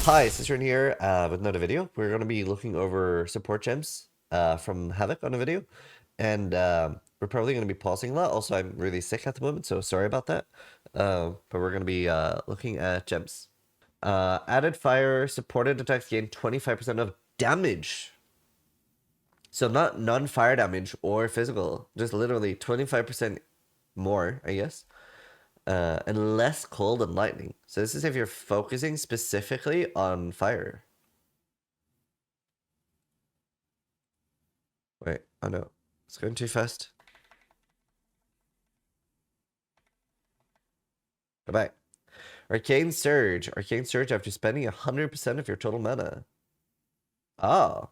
Hi, Zizaran here with another video. We're going to be looking over support gems from Havoc on a video. And we're probably going to be pausing a lot. Also, I'm really sick at the moment, so sorry about that. But we're going to be looking at gems. Added fire, supported attacks gain 25% of damage. So not non-fire damage or physical, just literally 25% more, I guess. And less cold and lightning. So this is if you're focusing specifically on fire. Wait, oh no, it's going too fast. Bye-bye. Arcane Surge. Arcane Surge after spending 100% of your total mana. Oh.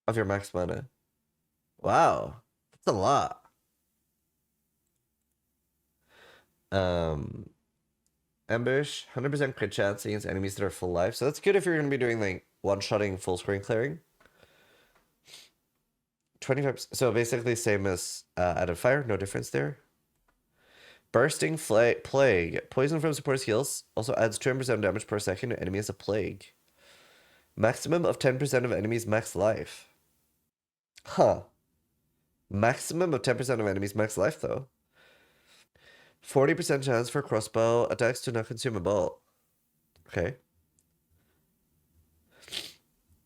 Of your max mana. Wow. That's a lot. Ambush. 100% crit chance against enemies that are full life. So that's good if you're going to be doing like one-shotting full screen clearing. 25%. So basically same as added fire. No difference there. Bursting Plague. Poison from support's heals also adds 200% damage per second to enemy as a plague. Maximum of 10% of enemies max life. Huh. Maximum of 10% of enemies max life, though. 40% chance for crossbow attacks to not consume a bolt. Okay.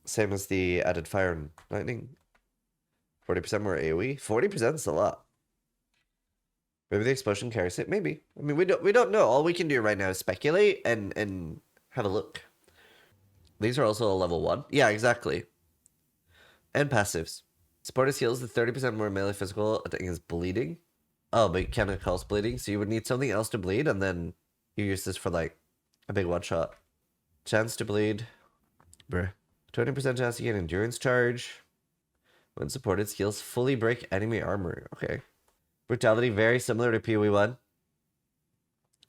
Same as the added fire and lightning. 40% more AoE. 40% is a lot. Maybe the explosion carries it. Maybe. I mean, we don't know. All we can do right now is speculate and have a look. These are also a level 1. Yeah, exactly. And passives. Supporters heals the 30% more melee physical against bleeding. Oh, but it can't cause bleeding, so you would need something else to bleed, and then you use this for like a big one shot. Chance to bleed. Bruh. 20% chance to get endurance charge. When supported, skills fully break enemy armor. Okay. Brutality, very similar to PoE1.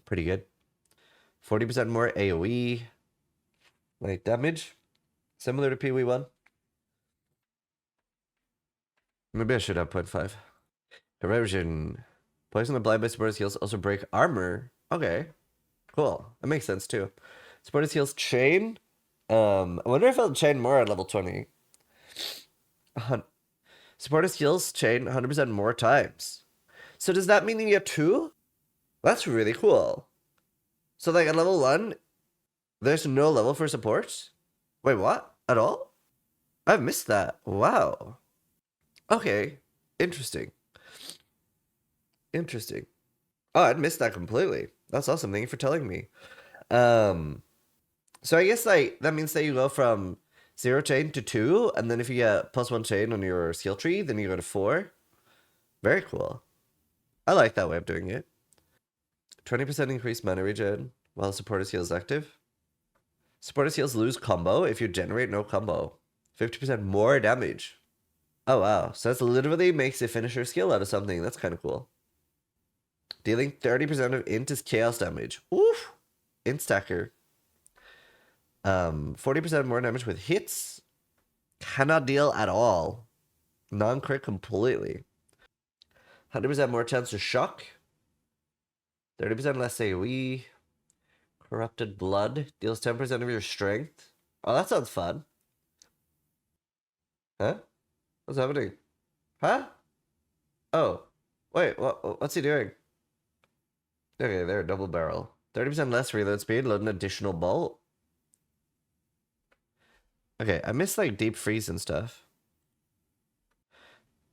Pretty good. 40% more AoE. Like damage. Similar to PoE1. Maybe I should have 0.5. Erosion. Poison the blind by supporters heals also break armor. Okay. Cool. That makes sense too. Supporters heals chain. I wonder if I'll chain more at level 20. Supporters heals chain 100% more times. So does that mean you get 2? That's really cool. So like at level 1, there's no level for support? Wait, what? At all? I've missed that. Wow. Okay. Interesting. Interesting. Oh, I'd missed that completely. That's awesome. Thank you for telling me. So I guess like that means that you go from 0 chain to 2, and then if you get +1 chain on your skill tree, then you go to 4. Very cool. I like that way of doing it. 20% increased mana regen while supporter's heal is active. Supporter's heals lose combo if you generate no combo. 50% more damage. Oh wow. So that's literally makes a finisher skill out of something. That's kind of cool. Dealing 30% of int is chaos damage. Oof. Int stacker. 40% more damage with hits. Cannot deal at all. Non-crit completely. 100% more chance to shock. 30% less AoE. Corrupted blood. Deals 10% of your strength. Oh, that sounds fun. Huh? What's happening? Huh? Oh. Wait, what's he doing? Okay, there, double barrel. 30% less reload speed, load an additional bolt. Okay, I missed like deep freeze and stuff.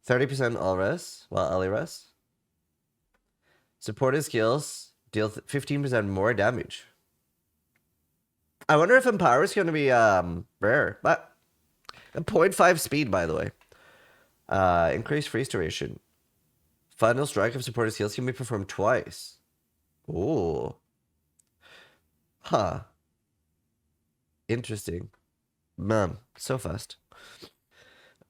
30% all res, while Ellie res. Supported skills deal 15% more damage. I wonder if Empower is going to be rare. But 0.5 speed, by the way. Increased freeze duration. Final strike of supported skills can be performed twice. Ooh. Huh. Interesting. Man, so fast.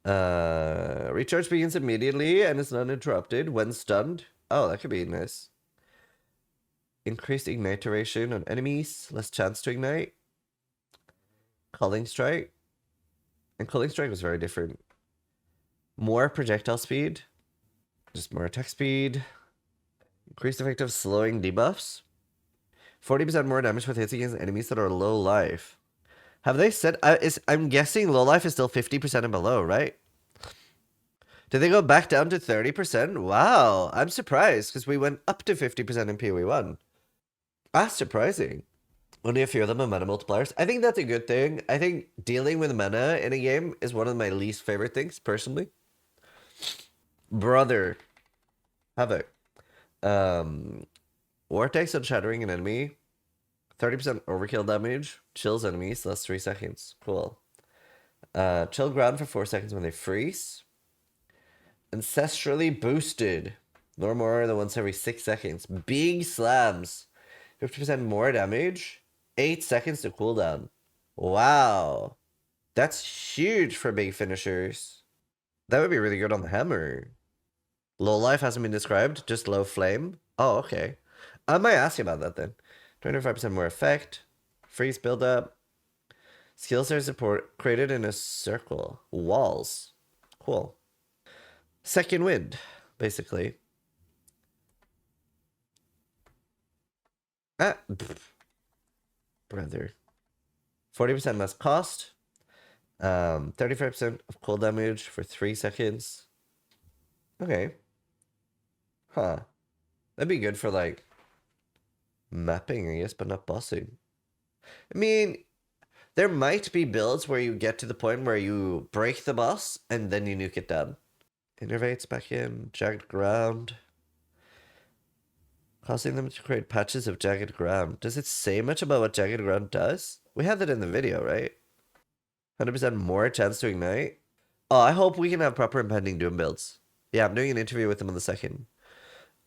Recharge begins immediately and is not interrupted when stunned. Oh, that could be nice. Increased ignite duration on enemies. Less chance to ignite. Culling strike. And culling strike was very different. More projectile speed. Just more attack speed. Increased effect of slowing debuffs. 40% more damage with hits against enemies that are low life. Have they said... I'm guessing low life is still 50% and below, right? Did they go back down to 30%? Wow, I'm surprised because we went up to 50% in PoE1. That's surprising. Only a few of them are mana multipliers. I think that's a good thing. I think dealing with mana in a game is one of my least favorite things, personally. Brother. Havoc. Vortex on shattering an enemy. 30% overkill damage. Chills enemies, less 3 seconds. Cool. Chill ground for 4 seconds when they freeze. Ancestrally boosted. No more than once every 6 seconds. Big slams. 50% more damage. 8 seconds to cooldown. Wow. That's huge for big finishers. That would be really good on the hammer. Low life hasn't been described, just low flame. Oh, okay. I might ask you about that then. 25% more effect. Freeze buildup. Skills are support created in a circle. Walls. Cool. Second wind, basically. Ah. Brother. 40% less cost. 35% of cold damage for 3 seconds. Okay. Huh. That'd be good for, like, mapping, I guess, but not bossing. I mean, there might be builds where you get to the point where you break the boss and then you nuke it down. Innervates back in. Jagged ground. Causing them to create patches of jagged ground. Does it say much about what jagged ground does? We had that in the video, right? 100% more chance to ignite. Oh, I hope we can have proper impending doom builds. Yeah, I'm doing an interview with them on the 2nd.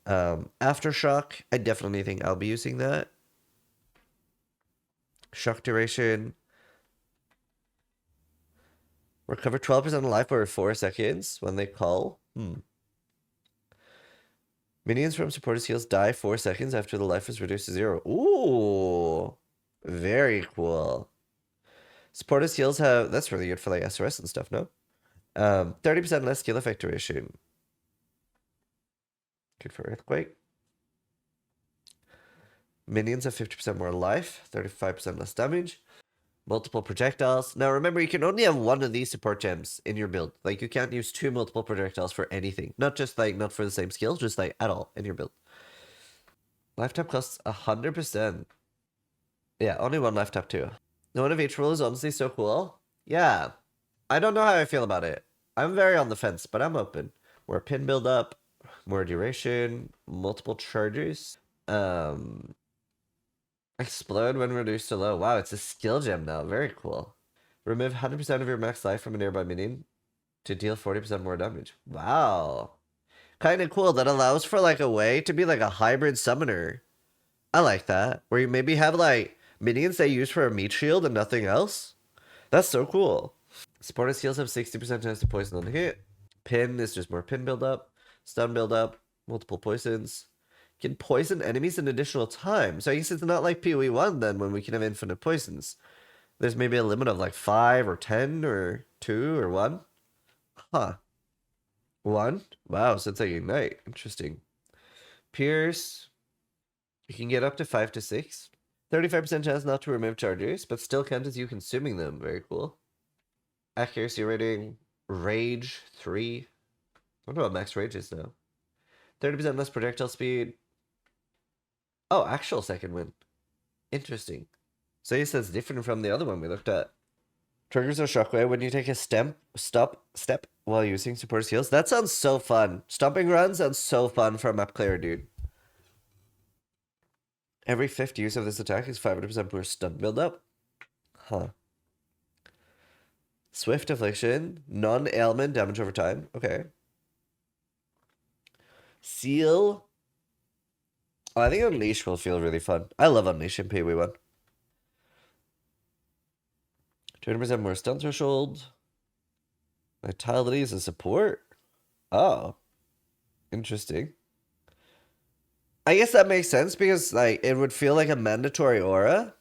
Aftershock, I definitely think I'll be using that. Shock duration. Recover 12% of life over 4 seconds when they call. Minions from supported heals die 4 seconds after the life is reduced to 0. Ooh. Very cool. Supported heals have... That's really good for like SRS and stuff, no? 30% less skill effect duration. Good for Earthquake. Minions have 50% more life, 35% less damage. Multiple projectiles. Now remember, you can only have one of these support gems in your build. Like, you can't use 2 multiple projectiles for anything. Not just like, not for the same skill, just like at all in your build. Lifetime costs 100%. Yeah, only 1 lifetime too. The one of each rule is honestly so cool. Yeah. I don't know how I feel about it. I'm very on the fence, but I'm open. More pin build up, more duration, multiple charges. Explode when reduced to low. Wow, it's a skill gem now. Very cool. Remove 100% of your max life from a nearby minion to deal 40% more damage. Wow. Kind of cool. That allows for like a way to be like a hybrid summoner. I like that. Where you maybe have like minions they use for a meat shield and nothing else. That's so cool. Supported heals have 60% chance to poison on hit. Pin is just more pin buildup. Stun buildup. Multiple poisons. Can poison enemies an additional time. So I guess it's not like PoE1 then when we can have infinite poisons. There's maybe a limit of like 5 or 10 or 2 or 1. Huh. 1? Wow, so it's like ignite. Interesting. Pierce. You can get up to 5 to 6. 35% chance not to remove charges, but still count as you consuming them. Very cool. Accuracy rating. Rage 3. I wonder what max rage is now. 30% less projectile speed. Oh, actual second wind. Interesting. So he says different from the other one we looked at. Triggers a shockwave when you take a step while using supported heals. That sounds so fun. Stomping ground sounds so fun for a map clear, dude. Every 5th use of this attack is 500% more stun buildup. Huh. Swift affliction. Non-ailment damage over time. Okay. Seal. Oh, I think Unleash will feel really fun. I love Unleash in PoE1. 200% more stun threshold. Vitality is a support. Oh. Interesting. I guess that makes sense because like it would feel like a mandatory aura.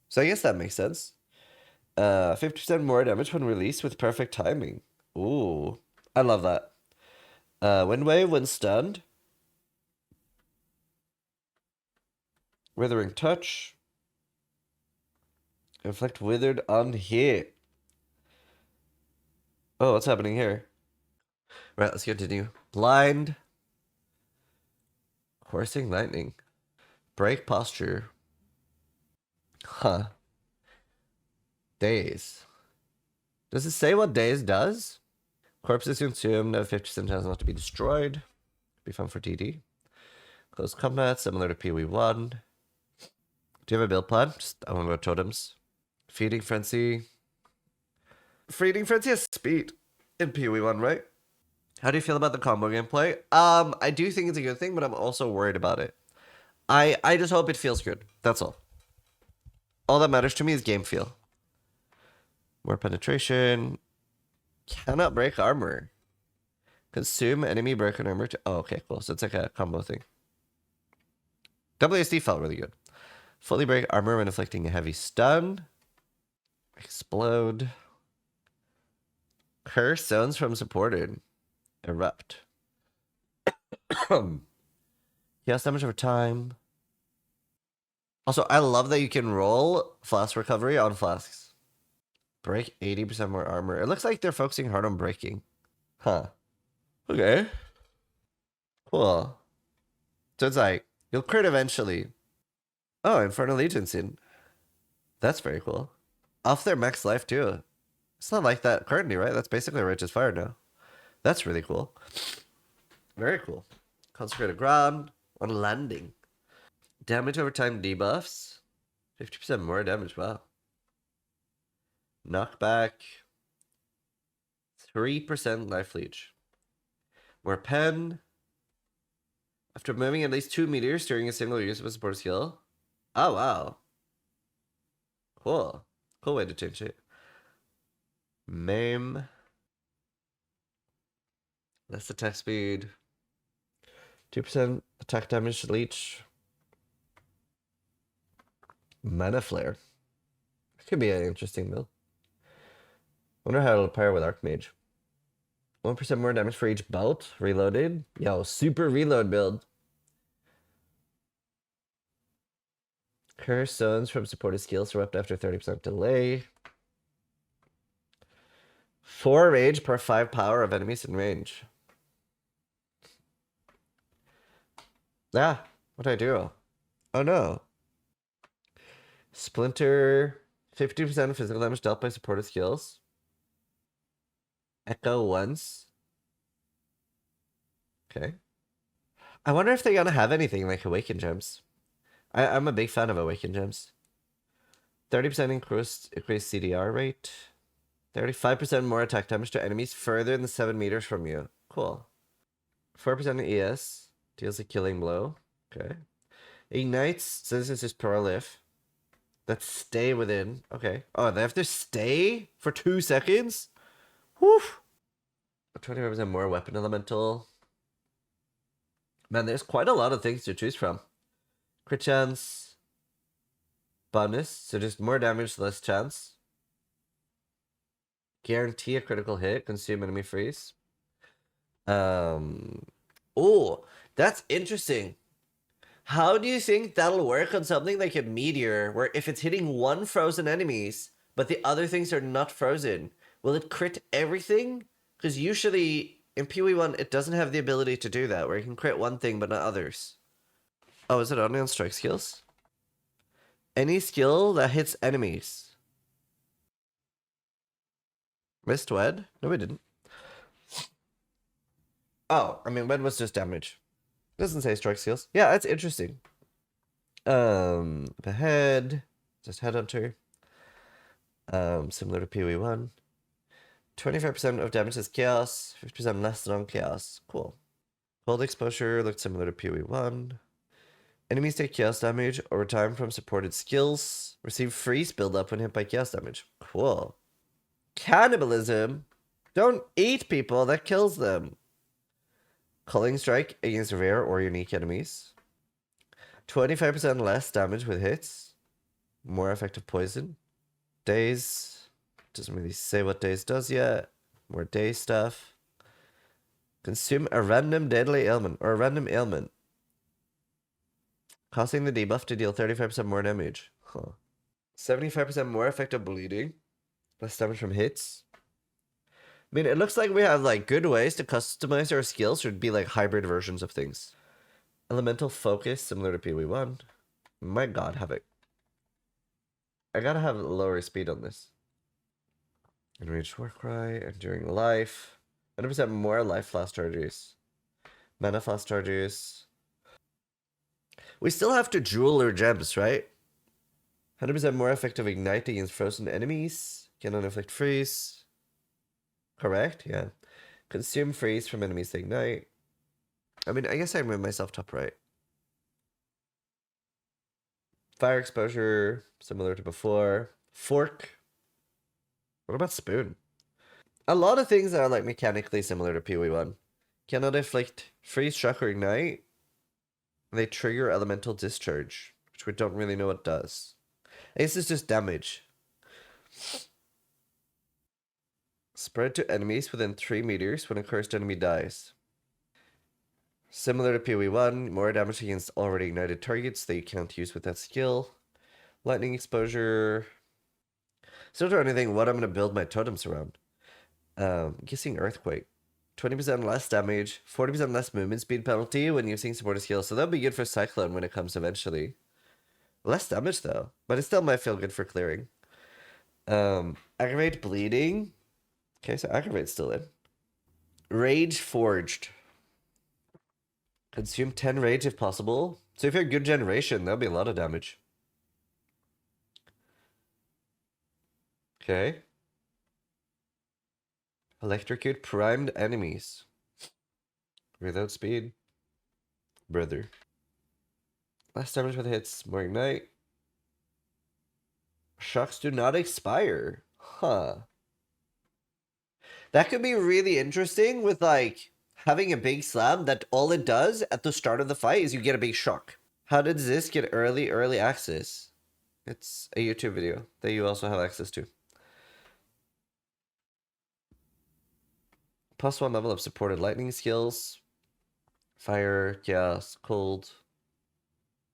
So I guess that makes sense. 50% more damage when released with perfect timing. Ooh. I love that. Wind wave when stunned. Withering touch. Inflict withered on hit. Oh, what's happening here? Right, let's continue. Blind. Coursing lightning. Break posture. Huh. Daze. Does it say what daze does? Corpses consumed have 50% chance not to be destroyed. Be fun for TD. Close combat, similar to PoE1. Do you have a build plan? I want to go totems. Feeding Frenzy. Feeding Frenzy has speed in PoE1, right? How do you feel about the combo gameplay? I do think it's a good thing, but I'm also worried about it. I just hope it feels good. That's all. All that matters to me is game feel. More penetration. Cannot break armor. Consume enemy broken armor. Oh, okay, cool. So it's like a combo thing. WSD felt really good. Fully break armor when inflicting a heavy stun. Explode. Curse zones from supported. Erupt. Yes, damage over time. Also, I love that you can roll flask recovery on flasks. Break 80% more armor. It looks like they're focusing hard on breaking. Huh. Okay. Cool. So it's like, you'll crit eventually. Oh, Infernal Legion's in. That's very cool. Off their max life too. It's not like that currently, right? That's basically Righteous Fire now. That's really cool. Very cool. Consecrated Ground on landing. Damage over time debuffs. 50% more damage, wow. Knockback. 3% life leech. More pen. After moving at least 2 meters during a single use of a support skill. Oh, wow. Cool. Cool way to change it. Maim. Less attack speed. 2% attack damage to leech. Mana Flare. Could be an interesting build. Wonder how it'll pair with Archmage. 1% more damage for each bout. Reloaded. Yo, super reload build. Curse zones from supported skills erupt after 30% delay. 4 rage per 5 power of enemies in range. Ah, what'd I do? Oh no. Splinter. 50% physical damage dealt by supported skills. Echo once. Okay. I wonder if they're gonna have anything like Awaken Gems. I'm a big fan of Awaken Gems. 30% increased CDR rate. 35% more attack damage to enemies further than 7 meters from you. Cool. 4% ES. Deals a killing blow. Okay. Ignites. So this is just prolif. That stay within. Okay. Oh, they have to stay for 2 seconds? Whew. 25% more weapon elemental. Man, there's quite a lot of things to choose from. Crit chance. Bonus. So just more damage, less chance. Guarantee a critical hit. Consume enemy freeze. Oh, that's interesting. How do you think that'll work on something like a meteor, where if it's hitting one frozen enemies, but the other things are not frozen, will it crit everything? Because usually in PoE1, it doesn't have the ability to do that, where you can crit one thing but not others. Oh, is it only on strike skills? Any skill that hits enemies. Missed Wed? No, we didn't. Oh, I mean, Wed was just damage. Doesn't say strike skills. Yeah, that's interesting. Behead. Just Headhunter. Similar to PoE1. 25% of damage is chaos. 50% less than on chaos. Cool. Cold exposure looked similar to PoE1. Enemies take chaos damage over time from supported skills. Receive freeze buildup when hit by chaos damage. Cool. Cannibalism. Don't eat people, that kills them. Culling strike against rare or unique enemies. 25% less damage with hits. More effective poison. Daze. Doesn't really say what Daze does yet. More Daze stuff. Consume a random deadly ailment or a random ailment. Causing the debuff to deal 35% more damage. Huh. 75% more effective bleeding. Less damage from hits. I mean, it looks like we have like good ways to customize our skills. Should be like hybrid versions of things. Elemental focus, similar to PoE1. My god, have it. I gotta have lower speed on this. Enraged Warcry, Enduring Life. 100% more life flask charges. Mana flask charges. We still have to jewel our gems, right? 100% more effective ignite against frozen enemies. Cannot inflict freeze. Correct? Yeah. Consume freeze from enemies to ignite. I mean, I guess I move myself top right. Fire exposure, similar to before. Fork. What about spoon? A lot of things are like mechanically similar to PoE1. Cannot inflict freeze, shock, or ignite. They trigger elemental discharge, which we don't really know what does. I guess it's just damage. Spread to enemies within 3 meters when a cursed enemy dies. Similar to PoE1, more damage against already ignited targets that you can't use with that skill. Lightning exposure. Still don't know anything what I'm going to build my totems around. Guessing Earthquake. 20% less damage, 40% less movement speed penalty when using supported skills. So that'll be good for Cyclone when it comes eventually. Less damage though, but it still might feel good for clearing. Aggravate bleeding. Okay, so Aggravate's still in. Rage Forged. Consume 10 rage if possible. So if you're good generation, that'll be a lot of damage. Okay. Electrocute primed enemies. Without speed. Brother. Less damage with hits, more ignite. Shocks do not expire. Huh. That could be really interesting with like having a big slam that all it does at the start of the fight is you get a big shock. How did this get early access? It's a YouTube video that you also have access to. +1 level of supported lightning skills. Fire, chaos, cold.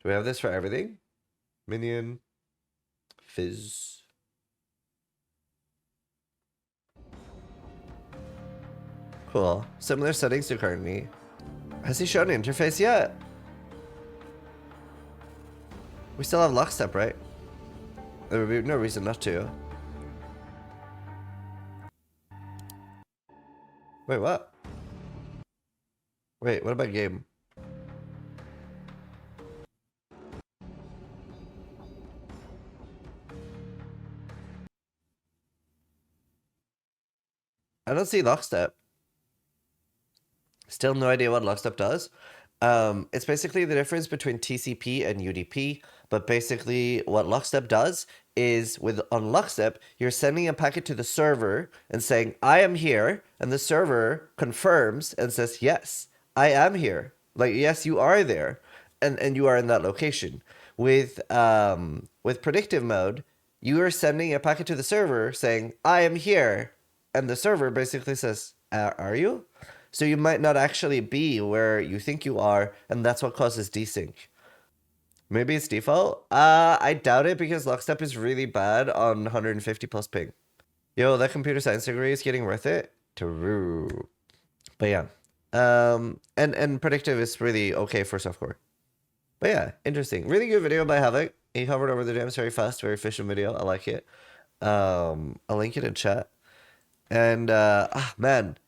Do we have this for everything? Minion. Fizz. Cool. Similar settings to currently. Has he shown an interface yet? We still have lockstep, right? There would be no reason not to. Wait, what? Wait, what about game? I don't see lockstep. Still no idea what lockstep does. It's basically the difference between TCP and UDP, but basically what lockstep does is on lockstep, you're sending a packet to the server and saying, I am here, and the server confirms and says, yes, I am here. Like, yes, you are there, and you are in that location. With predictive mode, you are sending a packet to the server saying, I am here, and the server basically says, are you? So you might not actually be where you think you are, and that's what causes desync. Maybe it's default? I doubt it because lockstep is really bad on 150 plus ping. Yo, that computer science degree is getting worth it. True. But yeah. And predictive is really okay for softcore. But yeah, interesting. Really good video by Havoc. He hovered over the gems very fast, very efficient video. I like it. I'll link it in chat. And man,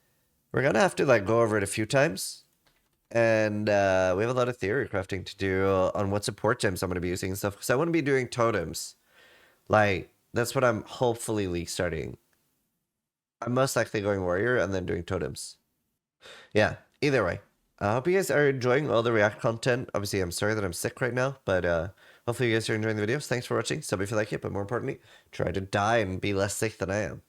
we're gonna have to like go over it a few times. And we have a lot of theory crafting to do on what support gems I'm gonna be using and stuff. Because I want to be doing totems. Like, that's what I'm hopefully starting. I'm most likely going warrior and then doing totems. Yeah, either way. I hope you guys are enjoying all the React content. Obviously, I'm sorry that I'm sick right now, but hopefully you guys are enjoying the videos. Thanks for watching. Sub if you like it, but more importantly, try to die and be less sick than I am.